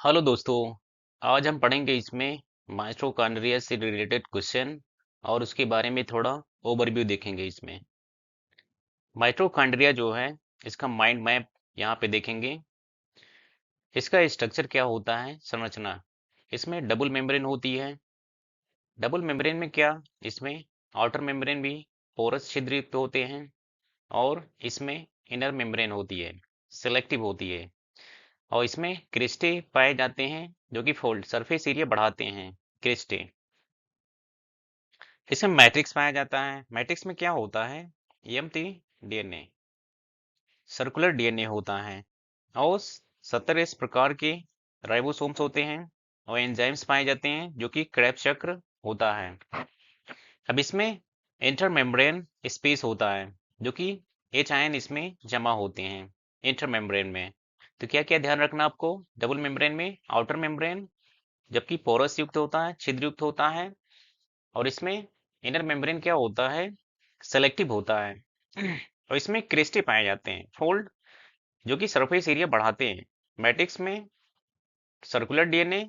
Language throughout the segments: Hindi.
हेलो दोस्तों। आज हम पढ़ेंगे इसमें माइटोकॉन्ड्रिया से रिलेटेड क्वेश्चन और उसके बारे में थोड़ा ओवरव्यू देखेंगे। इसमें माइटोकॉन्ड्रिया जो है इसका माइंड मैप यहाँ पे देखेंगे। इसका स्ट्रक्चर क्या होता है, संरचना। इसमें डबल मेम्ब्रेन होती है। डबल मेम्ब्रेन में क्या, इसमें आउटर मेम्ब्रेन भी पोरस छिद्र युक्त होते हैं और इसमें इनर मेम्ब्रेन होती है, सिलेक्टिव होती है। और इसमें क्रिस्टे पाए जाते हैं जो कि फोल्ड सरफेस एरिया बढ़ाते हैं, क्रिस्टे। इसमें मैट्रिक्स पाया जाता है। मैट्रिक्स में क्या होता है, एम्प्टी डीएनए, सर्कुलर डीएनए होता है और 70 इस प्रकार के राइबोसोम्स होते हैं और एंजाइम्स पाए जाते हैं जो कि क्रेब्स चक्र होता है। अब इसमें इंटरमेम्ब्रेन स्पेस होता है जो कि एच आयन इसमें जमा होते हैं इंटरमेम्ब्रेन में। तो क्या क्या ध्यान रखना आपको, डबल मेम्ब्रेन में आउटर मेम्ब्रेन जबकि पोरस युक्त होता है, छिद्र युक्त होता है। और इसमें इनर मेम्ब्रेन क्या होता है, सेलेक्टिव होता है। और इसमें क्रिस्टे पाए जाते हैं, फोल्ड, जो कि सरफेस एरिया बढ़ाते हैं। मैट्रिक्स में सर्कुलर डीएनए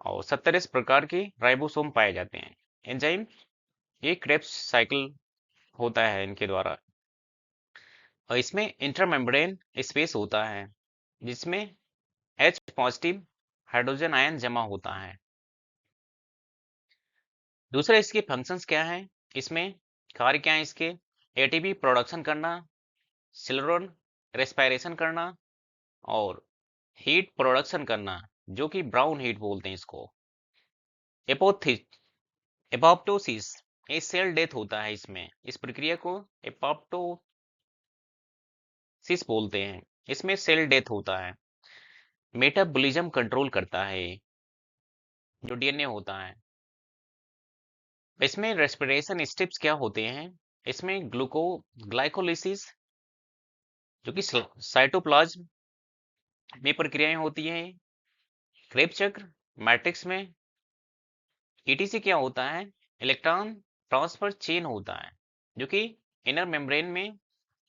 और 70 इस प्रकार के राइबोसोम पाए जाते हैं, एंजाइम। ये क्रेब्स साइकिल होता है इनके द्वारा। और इसमें इंटरमेम्ब्रेन स्पेस होता है जिसमें H पॉजिटिव हाइड्रोजन आयन जमा होता है। दूसरा इसके फंक्शंस क्या है, इसमें कार्य क्या है इसके, एटीपी प्रोडक्शन करना, सिलरोन रेस्पिरेशन करना और हीट प्रोडक्शन करना, जो कि ब्राउन हीट बोलते हैं इसको। एपोप्टोसिस, ये सेल डेथ होता है इसमें, इस प्रक्रिया को एपोप्टोसिस बोलते हैं। इसमें सेल डेथ होता है। मेटाबॉलिज्म कंट्रोल करता है जो डीएनए होता है। इसमें रेस्पिरेशन स्टेप्स क्या होते हैं, इसमें ग्लाइकोलिसिस जो कि साइटोप्लाज्म में प्रक्रियाएं होती हैं। क्रेब्स चक्र मैट्रिक्स में ईटीसी क्या होता है, इलेक्ट्रॉन ट्रांसफर चेन होता है जो कि इनर मेम्ब्रेन में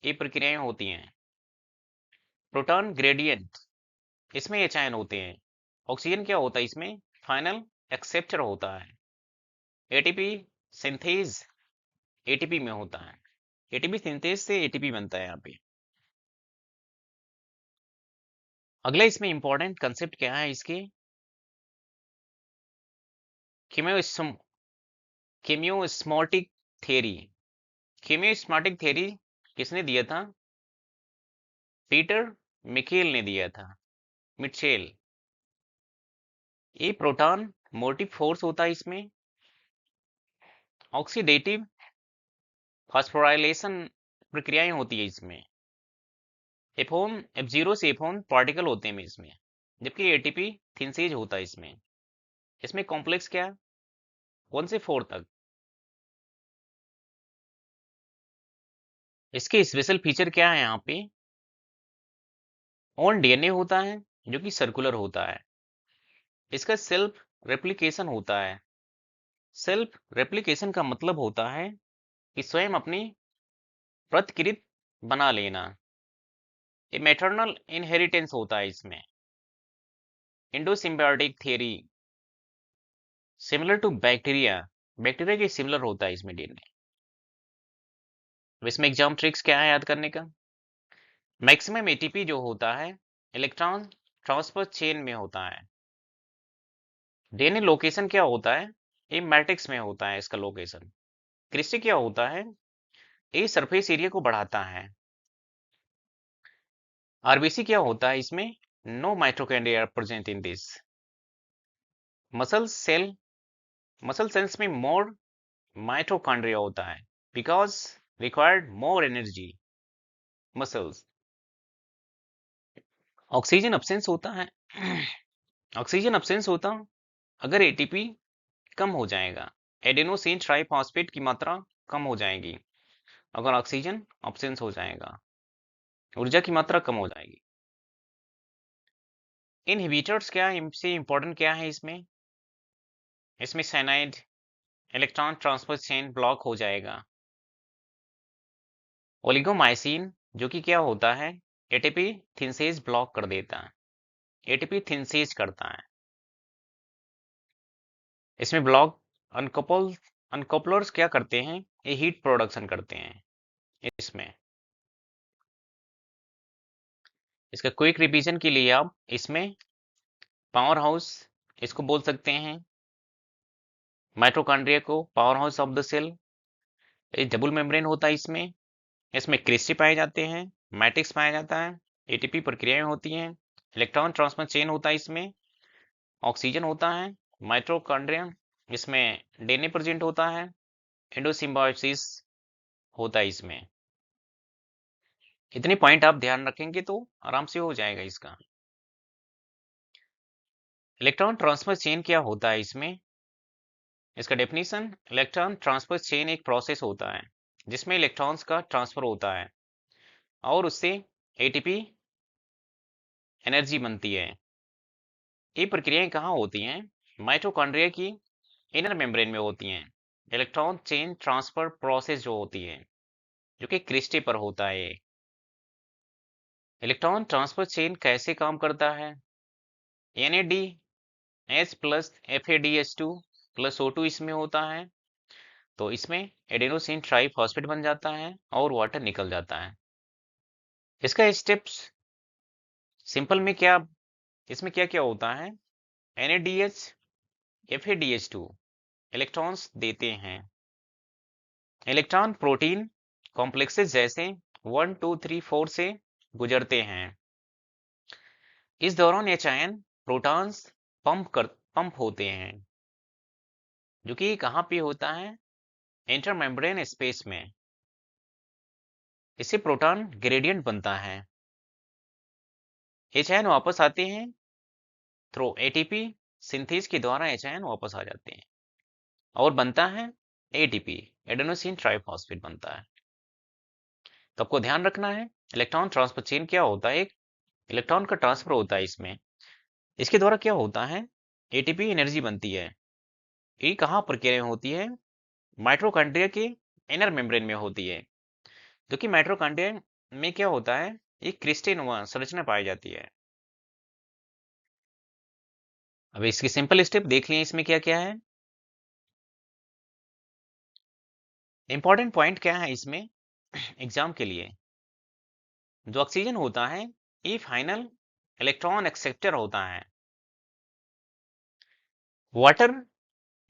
ये प्रक्रियाएं होती हैं। प्रोटॉन ग्रेडियंट, इसमें एच आयन होते हैं। ऑक्सीजन क्या होता है, इसमें फाइनल एक्सेप्टर होता है। एटीपी सिंथेज एटीपी में होता है, एटीपी सिंथेज से एटीपी बनता है यहाँ पे। अगला इसमें इंपॉर्टेंट कंसेप्ट क्या है इसके, कीमियोस्मोटिक थ्योरी। कीमियोस्मोटिक थ्योरी किसने दिया था, पीटर मिकेल ने दिया था, मिचेल। ये प्रोटॉन मोटिव फोर्स होता है इसमें। ऑक्सीडेटिव फास्फोराइलेशन प्रक्रियाएं होती है इसमें। एफोन F0 से एफोन पार्टिकल होते हैं इसमें, जबकि एटीपी थिनसेज होता है इसमें। इसमें कॉम्प्लेक्स क्या, 1 से 4 तक। इसके स्पेशल फीचर क्या है यहाँ पे, ऑन डीएनए होता है जो कि सर्कुलर होता है। इसका सेल्फ रेप्लिकेशन होता है। सेल्फ रेप्लिकेशन का मतलब होता है कि स्वयं अपनी प्रतिकृति बना लेना। ये मैटरनल इनहेरिटेंस होता है इसमें। Endosymbiotic theory, similar to bacteria, bacteria के सिमिलर होता है इसमें डीएनए। इसमें एग्जाम ट्रिक्स क्या है याद करने का, मैक्सिमम एटीपी जो होता है इलेक्ट्रॉन ट्रांसफर चेन में होता है। डीएनए लोकेशन क्या होता है, ये मैट्रिक्स में होता है इसका लोकेशन। क्रिस्टी क्या होता है, ये सरफेस एरिया को बढ़ाता है। आरबीसी क्या होता है इसमें, no mitochondria present in this. Muscle cell, muscle cells में मोर माइटोकॉन्ड्रिया होता है because required more energy muscles. Oxygen absence होता है ऑक्सीजन अब्सेंस होता अगर एटीपी कम हो जाएगा, एडेनोसिन ट्राइफॉस्फेट की मात्रा कम हो जाएगी। अगर ऑक्सीजन अब्सेंस हो जाएगा, ऊर्जा की मात्रा कम हो जाएगी। इनहिबिटर्स क्या है, इनसे इंपॉर्टेंट क्या है इसमें, इसमें cyanide electron transfer chain block हो जाएगा। ओलिगोमाइसिन जो कि क्या होता है, एटीपी थिनसेज ब्लॉक कर देता है। एटीपी थिनसेज करता है। इसमें ब्लॉक अनकपलर्स क्या करते हैं, ये हीट प्रोडक्शन करते हैं इसमें। इसका क्विक रिवीजन के लिए आप इसमें पावर हाउस इसको बोल सकते हैं, माइटोकॉन्ड्रिया को powerhouse of the cell. ये डबल मेम्ब्रेन होता है इसमें, इसमें क्रिस्टी पाए जाते हैं, मैट्रिक्स पाया जाता है, एटीपी प्रक्रियाएं होती हैं, इलेक्ट्रॉन ट्रांसफर चेन होता है इसमें, ऑक्सीजन होता है, माइटोकॉन्ड्रिया इसमें डीएनए प्रेजेंट होता है, एंडोसिम्बायोसिस होता है इसमें। इतने पॉइंट आप ध्यान रखेंगे तो आराम से हो जाएगा इसका। इलेक्ट्रॉन ट्रांसफर चेन क्या होता है इसमें, इसका डेफिनेशन, इलेक्ट्रॉन ट्रांसफर चेन एक प्रोसेस होता है जिसमें इलेक्ट्रॉन्स का ट्रांसफर होता है और उससे एटीपी एनर्जी बनती है। ये प्रक्रियाएं कहाँ होती हैं, माइटोकॉन्ड्रिया की इनर मेम्ब्रेन में होती हैं। इलेक्ट्रॉन चेन ट्रांसफर प्रोसेस जो होती है, जो कि क्रिस्टी पर होता है। इलेक्ट्रॉन ट्रांसफर चेन कैसे काम करता है, NADH plus FADH2 plus O2 इसमें होता है, तो इसमें एडेनोसिन ट्राइफॉस्फेट बन जाता है और वाटर निकल जाता है। इसका स्टेप्स सिंपल में क्या, इसमें क्या क्या होता है, NADH FADH2 इलेक्ट्रॉन्स देते हैं। इलेक्ट्रॉन प्रोटीन कॉम्प्लेक्सेस जैसे 1 2 3 4 से गुजरते हैं। इस दौरान ये चयन प्रोटॉन्स पंप होते हैं, जो कि कहाँ पे होता है, इंटरमेम्ब्रेन स्पेस में। इससे प्रोटॉन ग्रेडियंट बनता है। ये चयन वापस आते हैं थ्रू एटीपी सिंथेस के द्वारा, ये चयन वापस आ जाते हैं और बनता है एटीपी, एडेनोसिन ट्राइफॉस्फेट बनता है। तो आपको ध्यान रखना है इलेक्ट्रॉन ट्रांसफर चेन क्या होता है, एक इलेक्ट्रॉन का ट्रांसफर होता है इसमें। इसके द्वारा क्या होता है, एटीपी एनर्जी बनती है। ये कहाँ प्रक्रिया में होती है, माइटोकॉन्ड्रिया के इनर मेम्ब्रेन में होती है, जो कि माइटोकॉन्ड्रिया में क्या होता है, एक क्रिस्टल संरचना पाई जाती है। अब इसकी सिंपल स्टेप देख लिए, इसमें क्या क्या है, इंपॉर्टेंट पॉइंट क्या है इसमें एग्जाम के लिए। जो ऑक्सीजन होता है ये फाइनल इलेक्ट्रॉन एक्सेप्टर होता है। वाटर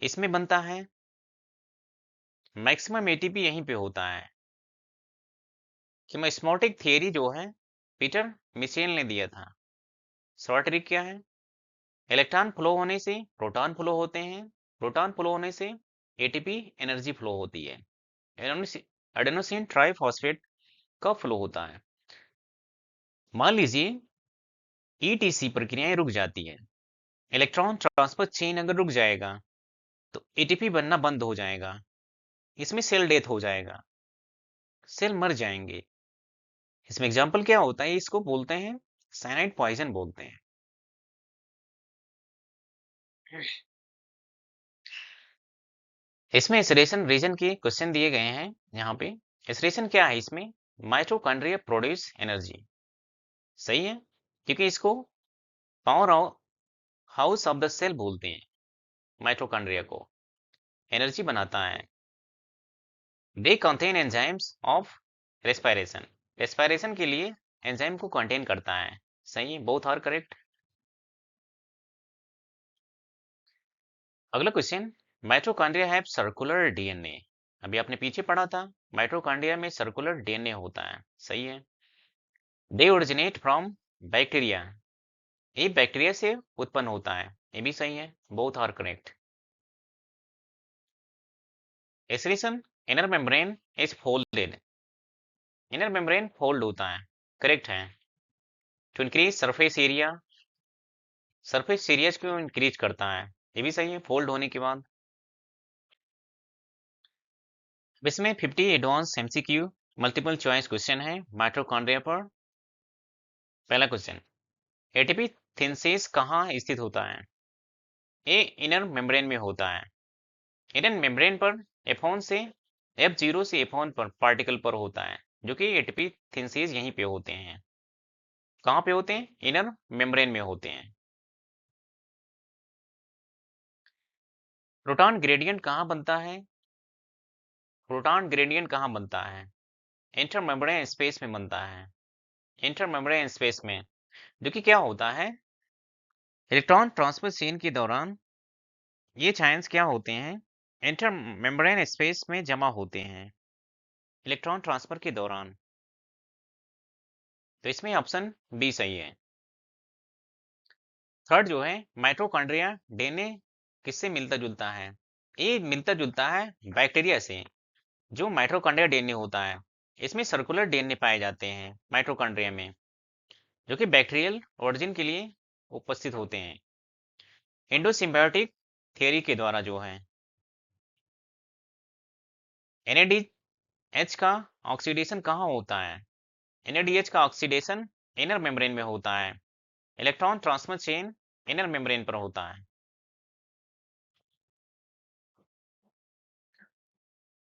इसमें बनता है, मैक्सिमम एटीपी यहीं पे होता है। कीमोस्मोटिक थियरी जो है पीटर मिचेल ने दिया था। शॉर्ट ट्रिक क्या है, इलेक्ट्रॉन फ्लो होने से प्रोटॉन फ्लो होते हैं, प्रोटॉन फ्लो होने से एटीपी एनर्जी फ्लो होती है, एडेनोसिन ट्राइफॉस्फेट कब फ्लो होता है। मान लीजिए ईटीसी प्रक्रियाएं रुक जाती है, इलेक्ट्रॉन ट्रांसफर चेन अगर रुक जाएगा तो एटीपी बनना बंद हो जाएगा, इसमें सेल डेथ हो जाएगा, सेल मर जाएंगे। इसमें एग्जांपल क्या होता है, इसको बोलते हैं साइनाइड पॉइजन बोलते हैं। इसमें एसरेशन रीजन के क्वेश्चन दिए गए हैं यहाँ पे। एसरेशन क्या है इसमें, माइटोकॉन्ड्रिया प्रोड्यूस एनर्जी, सही है, क्योंकि इसको powerhouse of the cell बोलते हैं। माइटोकॉन्ड्रिया को एनर्जी बनाता है। They contain enzymes of respiration, respiration के लिए एंजाइम को कंटेन करता है, सही है, बोथ आर करेक्ट। अगला question, mitochondria have circular DNA, अभी आपने पीछे पढ़ा था माइटोकॉन्ड्रिया में सर्कुलर डीएनए होता है, सही है। दे ओरिजिनेट फ्रॉम बैक्टीरिया, ये बैक्टीरिया से उत्पन्न होता है, ये भी सही है, both are correct. Assertion inner membrane is folded, inner membrane fold होता है, करेक्ट है। टू इंक्रीज सरफेस एरिया को इंक्रीज करता है, ये भी सही है, फोल्ड होने के बाद। इसमें 50 advance MCQ multiple choice question है माइटोकॉन्ड्रिया पर। पहला क्वेश्चन, एटीपी सिंथेसिस कहाँ स्थित होता है, ये इनर मेम्ब्रेन में होता है। इनर मेम्ब्रेन पर F1 से F0 से F1 पर पार्टिकल पर होता है, जो कि एटीपी सिंथेसिस यहीं पे होते हैं। कहाँ पे होते हैं? इनर मेम्ब्रेन में होते हैं। प्रोटॉन ग्रेडियंट कहाँ बनता है? प्रोटॉन ग्रेडियंट कहाँ बनता है? इंटर मेम्ब्रेन स्पेस में बनता है। इंटर मेम्ब्रेन स्पेस में, जो कि क्या होता है, इलेक्ट्रॉन ट्रांसफर चेन के दौरान ये चायंस क्या होते हैं, इंटर मेम्ब्रेन स्पेस में जमा होते हैं इलेक्ट्रॉन ट्रांसफर के दौरान। तो इसमें ऑप्शन बी सही है। थर्ड जो है, माइटोकॉन्ड्रिया डीएनए किससे मिलता जुलता है? ये मिलता जुलता है बैक्टीरिया से। जो माइटोकॉन्ड्रिया डीएनए होता है, इसमें सर्कुलर डीएनए पाए जाते हैं माइटोकॉन्ड्रिया में, जो कि बैक्टीरियल ओरिजिन के लिए उपस्थित होते हैं। एंडोसिम्बायोटिक थियरी के द्वारा जो है, एनएडीएच का ऑक्सीडेशन कहाँ होता है? एनएडीएच का ऑक्सीडेशन इनर मेम्ब्रेन में होता है। Electron transfer chain inner membrane पर होता है।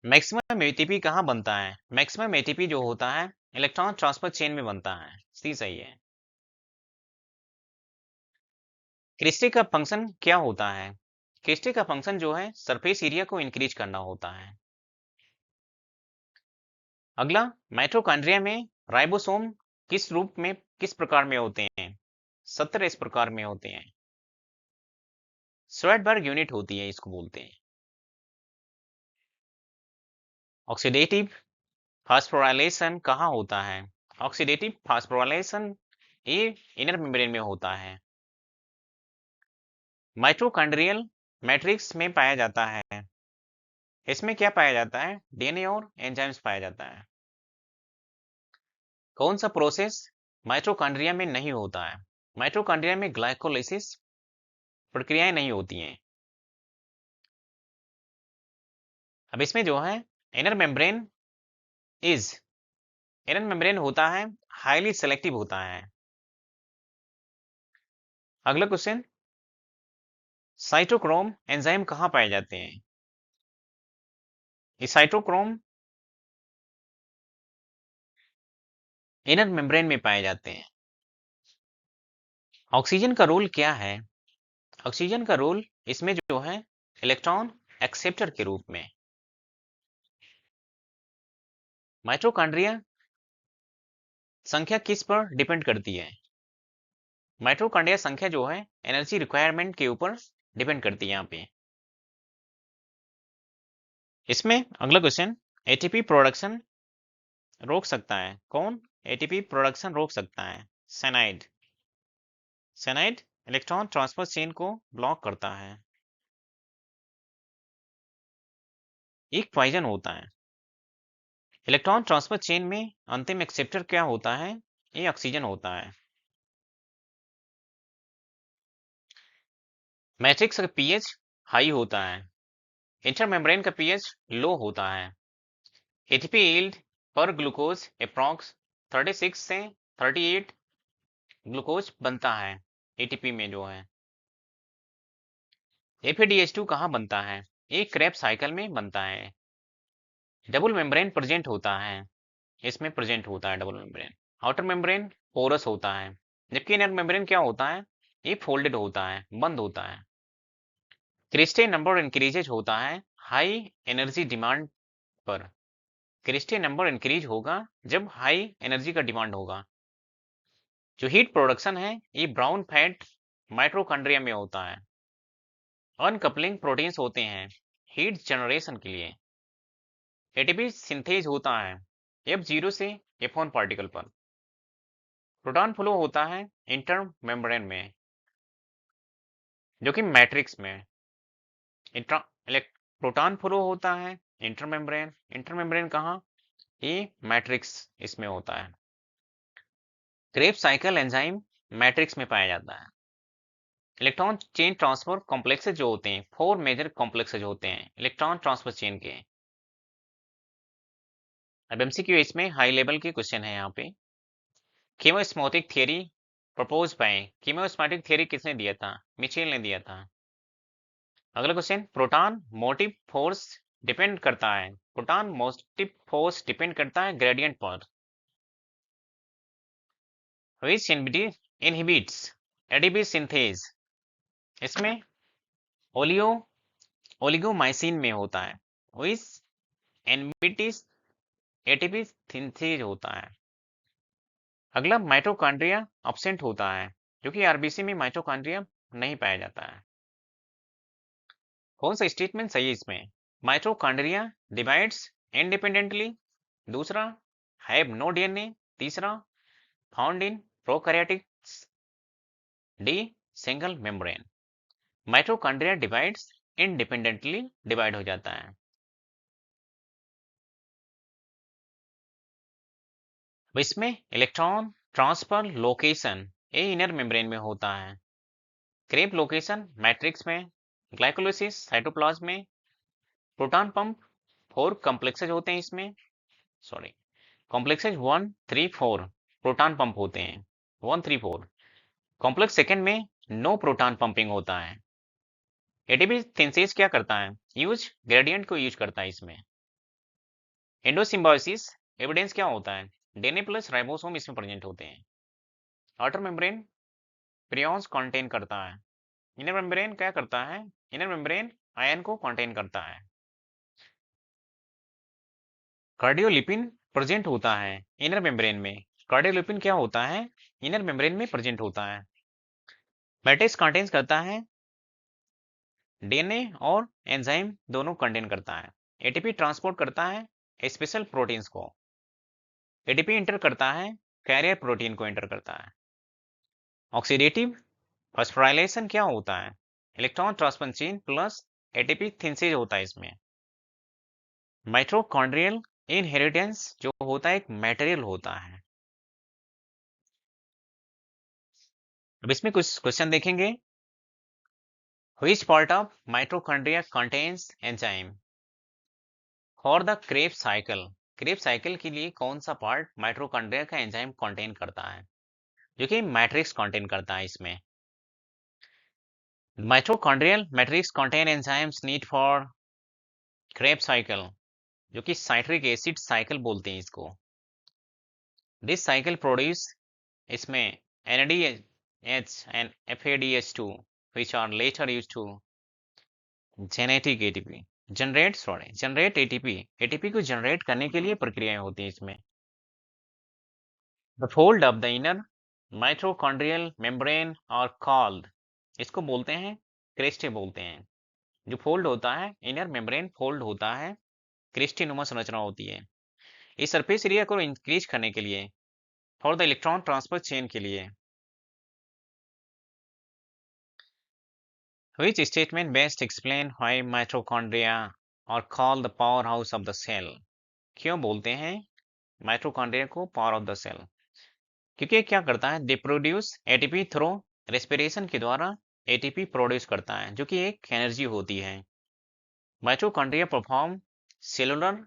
मैक्सिमम एटीपी कहाँ बनता है? मैक्सिमम एटीपी जो होता है, इलेक्ट्रॉन ट्रांसफर चेन में बनता है। सी सही है। क्रिस्टी का फंक्शन क्या होता है? क्रिस्टी का फंक्शन जो है, सरफेस एरिया को इंक्रीज करना होता है। अगला, माइटोकॉन्ड्रिया में राइबोसोम किस रूप में, किस प्रकार में होते हैं? 70 इस प्रकार में होते हैं। स्वेटबर्ग यूनिट होती है, इसको बोलते हैं। ऑक्सीडेटिव फास्फोराइलेशन कहाँ होता है? ऑक्सीडेटिव फास्फोराइलेशन ये इनर मेम्ब्रेन में होता है। माइटोकॉन्ड्रियल मैट्रिक्स में पाया जाता है। इसमें क्या पाया जाता है? डीएनए और एंजाइम्स पाया जाता है। कौन सा प्रोसेस माइटोकॉन्ड्रिया में नहीं होता है? माइटोकॉन्ड्रिया में ग्लाइकोलाइसिस प्रक्रियाएं नहीं होती हैं। अब इसमें जो है, inner membrane is, inner membrane होता है, हाईली सेलेक्टिव होता है। अगला क्वेश्चन, साइटोक्रोम एंजाइम कहाँ पाए जाते हैं? ये साइटोक्रोम इनर मेम्ब्रेन में पाए जाते हैं। ऑक्सीजन का रोल क्या है? ऑक्सीजन का रोल इसमें जो है, इलेक्ट्रॉन एक्सेप्टर के रूप में। माइटोकॉन्ड्रिया संख्या किस पर डिपेंड करती है? माइटोकॉन्ड्रिया संख्या जो है, एनर्जी रिक्वायरमेंट के ऊपर डिपेंड करती है यहाँ पे। इसमें अगला क्वेश्चन, एटीपी प्रोडक्शन रोक सकता है कौन? एटीपी प्रोडक्शन रोक सकता है cyanide. Cyanide electron transfer chain को ब्लॉक करता है। एक पॉइजन होता है। इलेक्ट्रॉन ट्रांसफर चेन में अंतिम एक्सेप्टर क्या होता है? ये ऑक्सीजन होता है। मैट्रिक्स का पीएच हाई होता है। इंटरमेम्ब्रेन का पीएच लो होता है। एटीपी यील्ड पर ग्लूकोज अप्रॉक्स 36 से 38 ग्लूकोज बनता है एटीपी में जो है। एफएडीएच2 कहाँ बनता है? एक क्रेब साइकिल में बनता है। डबल मेम्ब्रेन प्रेजेंट होता है, इसमें प्रेजेंट होता है double membrane. Outer membrane porous होता है, जबकि इनर मेम्ब्रेन क्या होता है? ये फोल्डेड होता है, बंद होता है। क्रिस्टे नंबर इंक्रीजेज होता है हाई एनर्जी डिमांड पर। क्रिस्टे नंबर इंक्रीज होगा जब हाई एनर्जी का डिमांड होगा। जो हीट प्रोडक्शन है, ये ब्राउन फैट माइटोकॉन्ड्रिया में होता है। अनकपलिंग प्रोटीन्स होते हैं हीट जनरेशन के लिए। एटीपी सिंथेज होता है F0 से F1 पार्टिकल पर। प्रोटॉन फ्लो होता है इंटर मेम्ब्रेन में, जो कि मैट्रिक्स में। प्रोटॉन फ्लो होता है इंटर मेम्ब्रेन। इंटर मेम्ब्रेन कहाँ? ये मैट्रिक्स इसमें होता है। क्रेब साइकिल एंजाइम मैट्रिक्स में पाया जाता है। इलेक्ट्रॉन चेन ट्रांसफर कॉम्प्लेक्सेज जो होते हैं, 4 मेजर कॉम्प्लेक्सेज होते हैं इलेक्ट्रॉन ट्रांसफर चेन के। अब एमसीक्यू इसमें हाई लेवल के क्वेश्चन है यहाँ पे। कीमोस्मोटिक थियरी प्रपोज बाय, कीमोस्मोटिक थियरी किसने दिया था? मिचेल ने दिया था। अगला question, proton motive force depend करता है, प्रोटॉन मोटिव फोर्स डिपेंड करता है ग्रेडियंट पर। which inhibits ADP synthase। इसमें ओलियो ओलिगोमाइसिन में होता है, which inhibits ATP synthase होता है। अगला माइटोकॉन्ड्रिया एब्सेंट होता है, जो कि आरबीसी में माइटोकॉन्ड्रिया नहीं पाया जाता है। कौन सा स्टेटमेंट सही है इसमें? माइटोकॉन्ड्रिया डिवाइड्स इंडिपेंडेंटली, दूसरा हैव नो डीएनए, तीसरा found in prokaryotics, D single membrane. Mitochondria divides independently divide हो जाता है। अब इसमें electron transfer location a inner membrane में होता है, क्रेब लोकेशन मैट्रिक्स में, ग्लाइकोलाइसिस साइटोप्लाज्म में, प्रोटॉन पंप 4 कॉम्प्लेक्सेज होते हैं इसमें, सॉरी कॉम्प्लेक्सेज 1 3 4 प्रोटॉन पंप होते हैं, 1 3 4। कॉम्प्लेक्स सेकंड में नो प्रोटॉन पंपिंग होता है। एटीपी सिंथेस क्या करता है? यूज ग्रेडियंट को यूज करता है इसमें। एंडोसिम्बायोसिस एविडेंस क्या होता है? डीएनए प्लस राइबोसोम इसमें प्रेजेंट होते हैं। आउटर मेम्ब्रेन प्रियॉन्स कंटेन करता है। इनर मेम्ब्रेन क्या करता है? इनर मेम्ब्रेन आयन को कंटेन करता है। कार्डियोलिपिन प्रेजेंट होता है इनर मेम्ब्रेन में। कार्डियोलिपिन क्या होता है? इनर मेम्ब्रेन में प्रेजेंट होता है। मैट्रिक्स कंटेन्स करता है डीएनए और एंजाइम दोनों कंटेन करता है। एटीपी ट्रांसपोर्ट करता है स्पेशल प्रोटीन्स को। एटीपी इंटर करता है कैरियर प्रोटीन को इंटर करता है। ऑक्सीडेटिव फॉस्फोराइलेशन क्या होता है? Electron transfer chain plus ATP synthesis होता है इसमें। माइटोकॉन्ड्रियल इनहेरिटेंस जो होता है एक मटेरियल होता है। अब इसमें कुछ क्वेश्चन देखेंगे। Which part of mitochondria contains enzyme? For the Krebs cycle, Krebs cycle के लिए कौन सा पार्ट माइटोकॉन्ड्रिया का एंजाइम कंटेन करता है? जो कि मैट्रिक्स कंटेन करता है इसमें। Mitochondrial matrix contain enzymes need for Krebs cycle, जो कि साइट्रिक एसिड साइकिल बोलते हैं इसको। दिस साइकिल प्रोड्यूस इसमें NADH and FADH2 which are later used to genetic ATP generate ATP को जनरेट करने के लिए प्रक्रियाएं होती हैं इसमें। The fold of the inner mitochondrial membrane और कॉल्ड, इसको बोलते हैं क्रेस्टे बोलते हैं। जो फोल्ड होता है इनर मेम्ब्रेन फोल्ड होता है, क्रेस्टेनुमा संरचना होती है। इस सरफेस एरिया को इंक्रीज करने के लिए, for the electron transfer chain के लिए। Which statement best explain why mitochondria are called the powerhouse of the cell? क्यों बोलते हैं माइटोकॉन्ड्रिया को पावर ऑफ द सेल? क्योंकि ये क्या करता है? They produce ATP through respiration के द्वारा एटीपी प्रोड्यूस करता है, जो कि एक एनर्जी होती है। Mitochondria perform cellular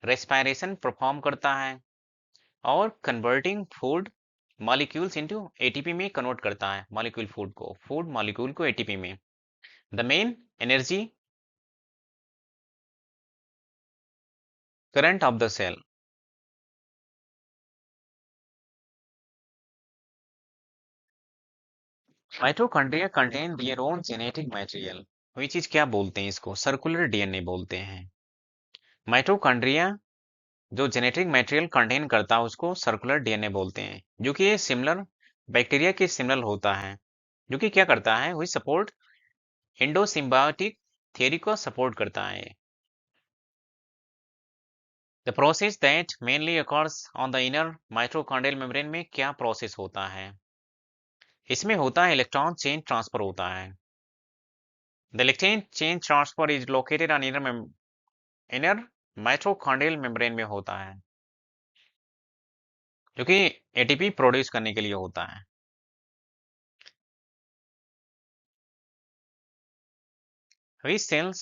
respiration perform करता है और converting food molecules into ATP में कन्वर्ट करता है मॉलिक्यूल फूड मॉलिक्यूल को एटीपी में। The main energy current of the cell. Mitochondria contain their own genetic material. वही चीज क्या बोलते हैं इसको? सर्कुलर डीएनए बोलते हैं। माइटोकॉन्ड्रिया जो जेनेटिक मटेरियल कंटेन करता है उसको सर्कुलर डीएनए बोलते हैं, जो कि ये सिमिलर बैक्टीरिया के सिमिलर होता है, जो कि क्या करता है? वही सपोर्ट एंडोसिम्बायोटिक थियरी को सपोर्ट करता है। The process that mainly occurs on the inner mitochondrial membrane में क्या प्रोसेस होता है? इसमें होता है इलेक्ट्रॉन चेन ट्रांसफर होता है। The electron chain transfer is located on inner mitochondrial membrane में होता है, जो कि एटीपी प्रोड्यूस करने के लिए होता है। Which cells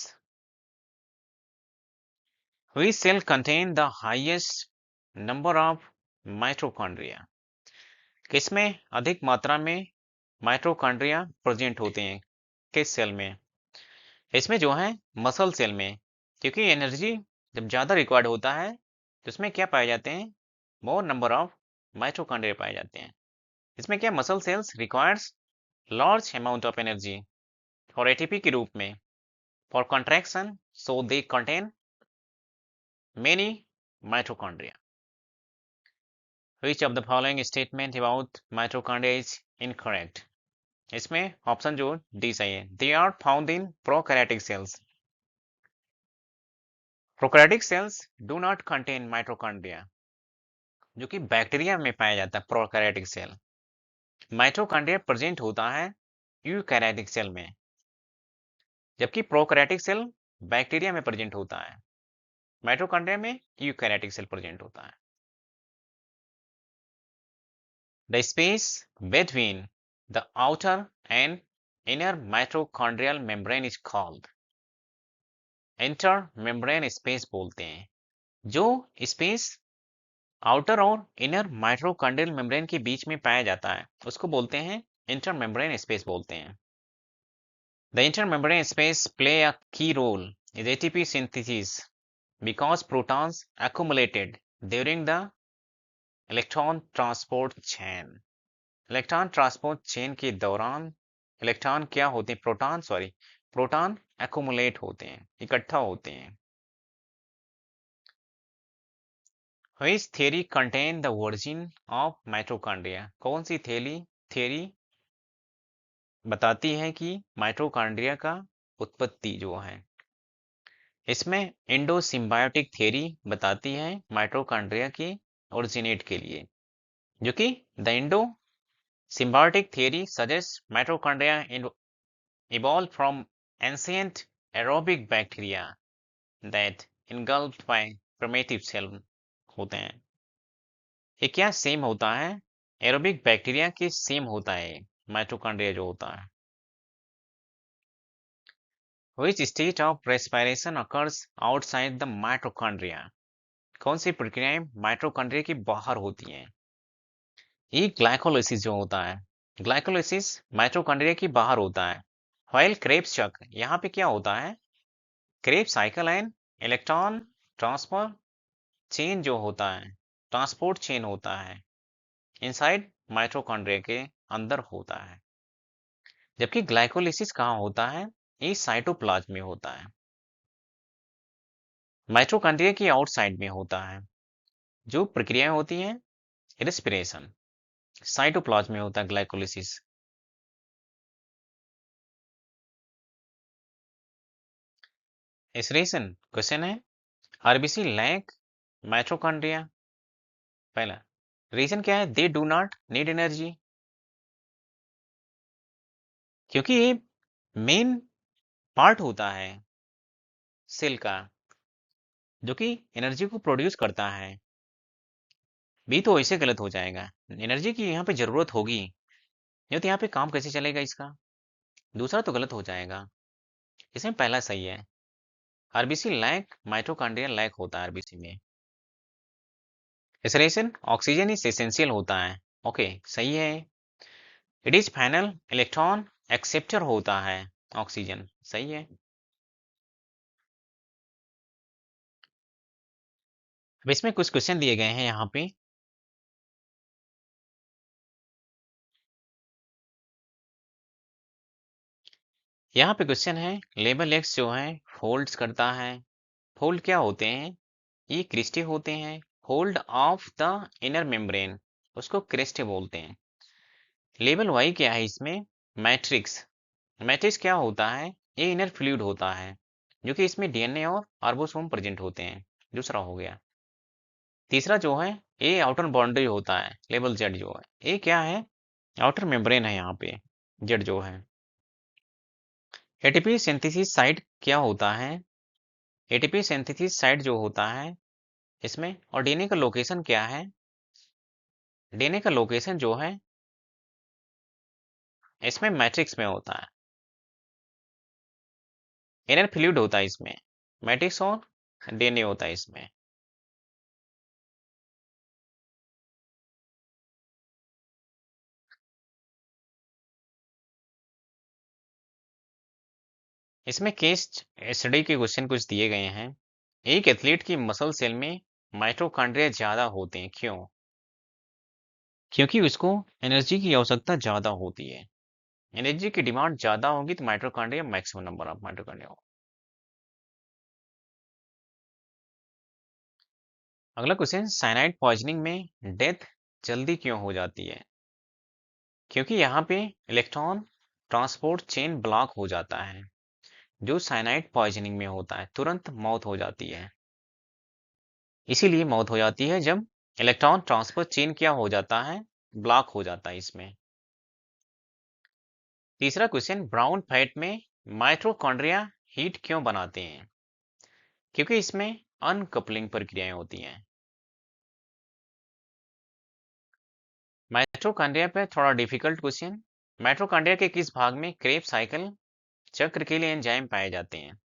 which cell contain the highest number of mitochondria? किसमें अधिक मात्रा में माइटोकॉन्ड्रिया प्रेजेंट होते हैं? किस सेल में? इसमें जो है मसल सेल में, क्योंकि एनर्जी जब ज्यादा रिक्वायर्ड होता है तो इसमें क्या पाए जाते हैं? मोर नंबर ऑफ माइटोकॉन्ड्रिया पाए जाते हैं। इसमें क्या muscle cells requires large amount of energy और एटीपी के रूप में for contraction, so they contain many mitochondria. Which of the following statement about mitochondria is incorrect? इसमें ऑप्शन जो डी सही है। They are found in prokaryotic cells. Prokaryotic cells do not contain mitochondria, जो कि बैक्टीरिया में पाया जाता है प्रोकैरियोटिक सेल। माइटोकॉन्ड्रिया प्रेजेंट होता है यूकैरियोटिक सेल में, जबकि प्रोकैरियोटिक सेल बैक्टीरिया में प्रेजेंट होता है। माइटोकॉन्ड्रिया में यूकैरियोटिक सेल प्रेजेंट होता है। The space between the outer and inner mitochondrial membrane is called intermembrane space बोलते हैं। जो स्पेस आउटर और इनर माइटोकॉन्ड्रियल मेम्ब्रेन के बीच में पाया जाता है उसको बोलते हैं इंटरमेम्ब्रेन स्पेस बोलते हैं। The intermembrane space play a key role in ATP synthesis because protons accumulated during the electron transport chain। Electron transport chain के दौरान इलेक्ट्रॉन क्या होते हैं, प्रोटॉन एक्युमुलेट होते हैं, इकट्ठा होते हैं। Which theory contain the origin of mitochondria? कौन सी थ्योरी बताती है कि माइटोकॉन्ड्रिया का उत्पत्ति जो है? इसमें इंडो सिम्बायोटिक थ्योरी बताती है माइटोकॉन्ड्रिया के ओरिजिनेट के लिए, जो कि the Indo symbiotic theory suggest mitochondria evolved from ancient aerobic bacteria that engulfed by primitive cell होते हैं। ये क्या सेम होता है? एरोबिक बैक्टीरिया के सेम होता है माइटोकॉन्ड्रिया जो होता है। Which state of respiration occurs outside the mitochondria? कौन सी प्रक्रियाएं माइटोकॉन्ड्रिया के बाहर होती हैं? ये ग्लाइकोलाइसिस जो होता है, ग्लाइकोलाइसिस माइटोकॉन्ड्रिया के बाहर होता है। व्हाइल क्रेब्स चक्र, यहाँ पे क्या होता है? Krebs cycle and electron transfer chain जो होता है, ट्रांसपोर्ट चेन होता है, इनसाइड माइटोकॉन्ड्रिया के अंदर होता है। जबकि ग्लाइकोलिसिस कहाँ होता है? ये साइटोप्लाज्म में होता है, माइटोकॉन्ड्रिया की आउटसाइड में होता है। जो प्रक्रियाएं होती हैं रेस्पिरेशन, साइटोप्लाज्म में होता है ग्लाइकोलिसिस। रेस्पिरेशन क्वेश्चन है, आरबीसी लैक माइटोकॉन्ड्रिया। पहला रीजन क्या है? They do not need energy, क्योंकि ये मेन पार्ट होता है सेल का जो कि एनर्जी को प्रोड्यूस करता है। बी तो ऐसे गलत हो जाएगा, एनर्जी की यहाँ पे जरूरत होगी, नहीं तो यहाँ पे काम कैसे चलेगा इसका। दूसरा तो गलत हो जाएगा, इसमें पहला सही है। आरबीसी लैक माइटोकॉन्ड्रिया लैक होता है आरबीसी में। रेस्पिरेशन ऑक्सीजन इज एसेंशियल होता है, ओके सही है। It is final electron acceptor होता है ऑक्सीजन, सही है। अब इसमें कुछ क्वेश्चन दिए गए हैं यहाँ पे। यहाँ पे क्वेश्चन है लेबल एक्स जो है फोल्ड्स करता है। फोल्ड क्या होते हैं? ये क्रिस्टे होते हैं। Fold of the inner membrane उसको क्रिस्टे बोलते हैं। लेबल वाई क्या है इसमें? मैट्रिक्स। मैट्रिक्स क्या होता है? ये इनर फ्लूइड होता है जो कि इसमें डीएनए और आर्बोसोम प्रेजेंट होते हैं। दूसरा हो गया। तीसरा जो है ये आउटर बाउंड्री होता है, लेबल जेड जो है ये क्या है? आउटर मेम्ब्रेन है यहाँ पे जेड जो है। एटीपी सिंथेसिस साइट क्या होता है? एटीपी सिंथेसिस साइट जो होता है इसमें, और डीएनए का लोकेशन क्या है? डीएनए का लोकेशन जो है इसमें मैट्रिक्स में होता है। इनर फ्लूइड होता है इसमें, मैट्रिक्स और डीएनए होता है इसमें। इसमें केस स्टडी के क्वेश्चन कुछ दिए गए हैं। एक एथलीट की मसल सेल में माइटोकॉन्ड्रिया ज्यादा होते हैं, क्यों? क्योंकि उसको एनर्जी की आवश्यकता ज्यादा होती है। एनर्जी की डिमांड ज्यादा होगी तो mitochondria maximum number of mitochondria होगा। अगला क्वेश्चन, साइनाइड पॉइजनिंग में डेथ जल्दी क्यों हो जाती है? क्योंकि यहाँ पे इलेक्ट्रॉन ट्रांसपोर्ट चेन ब्लॉक हो जाता है। जो साइनाइड पॉइजनिंग में होता है तुरंत मौत हो जाती है। इसीलिए मौत हो जाती है जब इलेक्ट्रॉन ट्रांसफर चेन क्या हो जाता है, ब्लॉक हो जाता है इसमें। तीसरा क्वेश्चन, ब्राउन फैट में माइटोकॉन्ड्रिया हीट क्यों बनाते हैं? क्योंकि इसमें अनकपलिंग प्रक्रियाएं होती हैं। माइटोकॉन्ड्रिया पे थोड़ा डिफिकल्ट क्वेश्चन। माइटोकॉन्ड्रिया के किस भाग में क्रेब साइकिल चक्र के लिए एंजाइम पाए जाते हैं?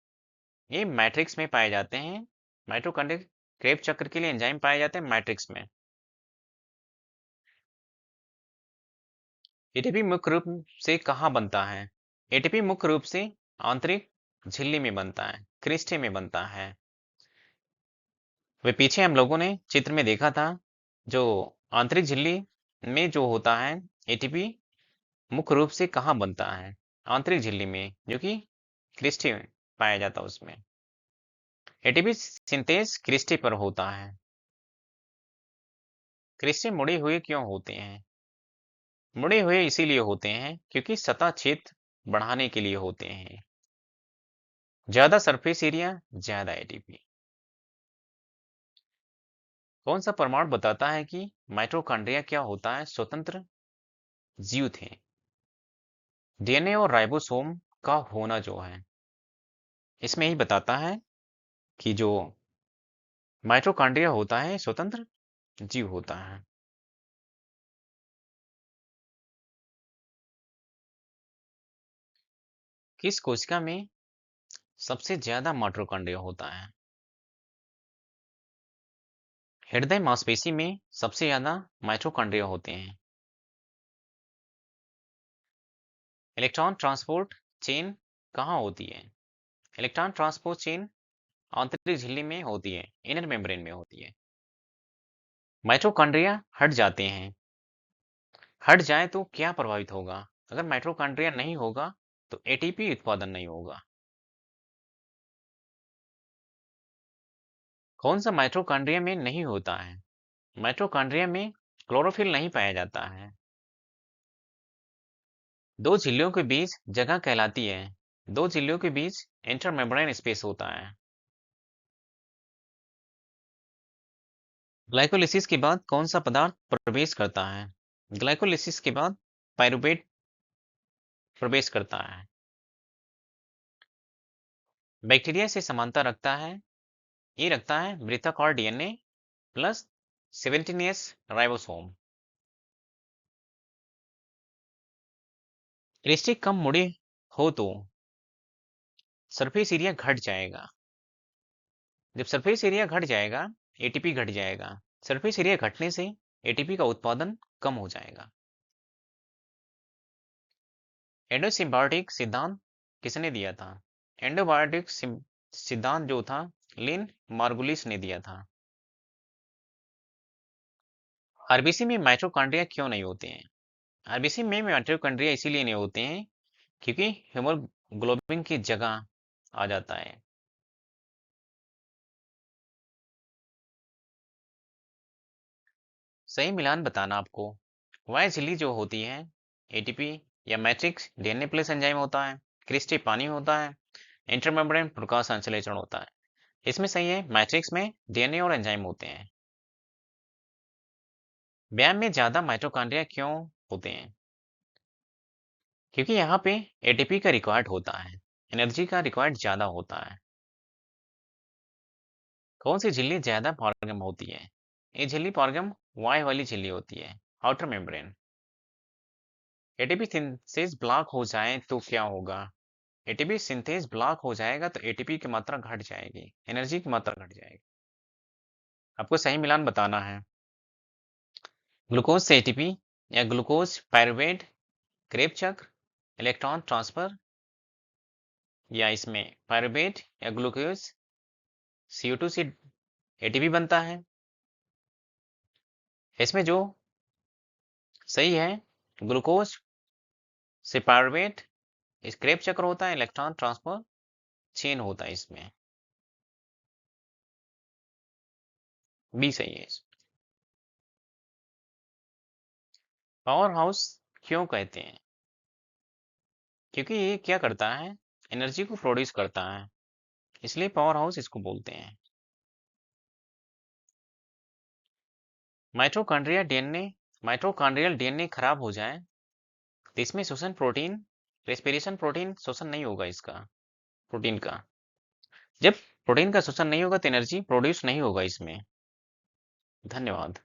ये मैट्रिक्स में पाए जाते हैं। माइटोकॉन्ड्रिया क्रेब चक्र के लिए एंजाइम पाए जाते हैं मैट्रिक्स में। एटीपी मुख्य रूप से कहाँ बनता है? एटीपी मुख्य रूप से आंतरिक झिल्ली में बनता है, क्रिस्टे में बनता है। वे पीछे हम लोगों ने चित्र में देखा था, जो आंतरिक झिल्ली में जो होता है एटीपी मुख्य रूप से कहाँ बनता है? आंतरिक झिल्ली में, जो कि क्रिस्टे में पाया जाता है उसमें। एटीपी सिंथेस क्रिस्टे पर होता है। क्रिस्टे मुड़े हुए क्यों होते हैं? मुड़े हुए इसीलिए होते हैं क्योंकि सतह क्षेत्र बढ़ाने के लिए होते हैं। ज्यादा सरफेस एरिया, ज्यादा एटीपी। कौन सा प्रमाण बताता है कि माइटोकॉन्ड्रिया क्या होता है, स्वतंत्र जीव थे? डीएनए और राइबोसोम का होना जो है, इसमें ही बताता है कि जो माइटोकॉन्ड्रिया होता है स्वतंत्र जीव होता है। किस कोशिका में सबसे ज्यादा माइटोकॉन्ड्रिया होता है? हृदय मांसपेशी में सबसे ज्यादा माइटोकॉन्ड्रिया होते हैं। इलेक्ट्रॉन ट्रांसपोर्ट चेन कहाँ होती है? इलेक्ट्रॉन ट्रांसपोर्ट चेन आंतरिक झिल्ली में होती है, इनर मेम्ब्रेन में होती है। माइटोकॉन्ड्रिया हट जाते हैं, हट जाए तो क्या प्रभावित होगा? अगर माइटोकॉन्ड्रिया नहीं होगा तो एटीपी उत्पादन नहीं होगा। कौन सा माइटोकॉन्ड्रिया में नहीं होता है? माइटोकॉन्ड्रिया में क्लोरोफिल नहीं पाया जाता है। दो झिल्लियों के बीच जगह कहलाती है। दो झिल्लियों के बीच इंटरमेम्ब्रेन स्पेस होता है। ग्लाइकोलिसिस के बाद कौन सा पदार्थ प्रवेश करता है? ग्लाइकोलिसिस के बाद पायरुवेट प्रवेश करता है। बैक्टीरिया से समानता रखता है, ये रखता है मृतक और DNA plus 17S ribosome. Cristae कम मुड़े हो तो सरफेस एरिया घट जाएगा। जब सरफेस एरिया घट जाएगा, एटीपी घट जाएगा। सरफेस एरिया घटने से एटीपी का उत्पादन कम हो जाएगा। एंडोसिम्बायोटिक सिद्धांत किसने दिया था? एंडोबायोटिक सिद्धांत जो था लिन मार्गुलिस ने दिया था। आरबीसी में माइटोकॉन्ड्रिया क्यों नहीं होते हैं? आरबीसी में माइटोकॉन्ड्रिया इसीलिए नहीं होते हैं क्योंकि हीमोग्लोबिन की जगह आ जाता है। सही मिलान बताना आपको। वाई झिल्ली जो होती है एटीपी या मैट्रिक्स डीएनए प्लस एंजाइम होता है। क्रिस्टी पानी होता है। इंटरमेम्ब्रेन प्रकाश संश्लेषण होता है। इसमें सही है, मैट्रिक्स में डीएनए और एंजाइम होते हैं। व्यायाम में ज्यादा माइटोकॉन्ड्रिया क्यों होते हैं? क्योंकि यहाँ पे एटीपी का रिक्वायर्ड होता है, एनर्जी का रिक्वायर्ड ज्यादा होता है। कौन सी झिल्ली ज्यादा पारगम होती है? ये झिल्ली पारगम वाई वाली झिल्ली होती है, outer membrane. ATP synthase block हो जाए तो क्या होगा? एटीपी सिंथेस ब्लॉक हो जाएगा तो एटीपी की मात्रा घट जाएगी, एनर्जी की मात्रा घट जाएगी। आपको सही मिलान बताना है। ग्लूकोज से एटीपी या ग्लूकोज पायरुवेट क्रेब चक्र, इलेक्ट्रॉन ट्रांसफर, या इसमें पायरुवेट या ग्लूकोज CO2 से एटीपी बनता है। इसमें जो सही है। ग्लूकोज से पायरुवेट इस क्रेब चक्र होता है, इलेक्ट्रॉन ट्रांसफर चेन होता है इसमें। बी सही है। पावर हाउस क्यों कहते हैं? क्योंकि ये क्या करता है, एनर्जी को प्रोड्यूस करता है, इसलिए पावर हाउस इसको बोलते हैं। माइटोकॉन्ड्रियल डीएनए खराब हो जाए तो इसमें श्वसन प्रोटीन, रेस्पिरेशन प्रोटीन श्वसन नहीं होगा इसका, प्रोटीन का। जब प्रोटीन का श्वसन नहीं होगा तो एनर्जी प्रोड्यूस नहीं होगा इसमें। धन्यवाद।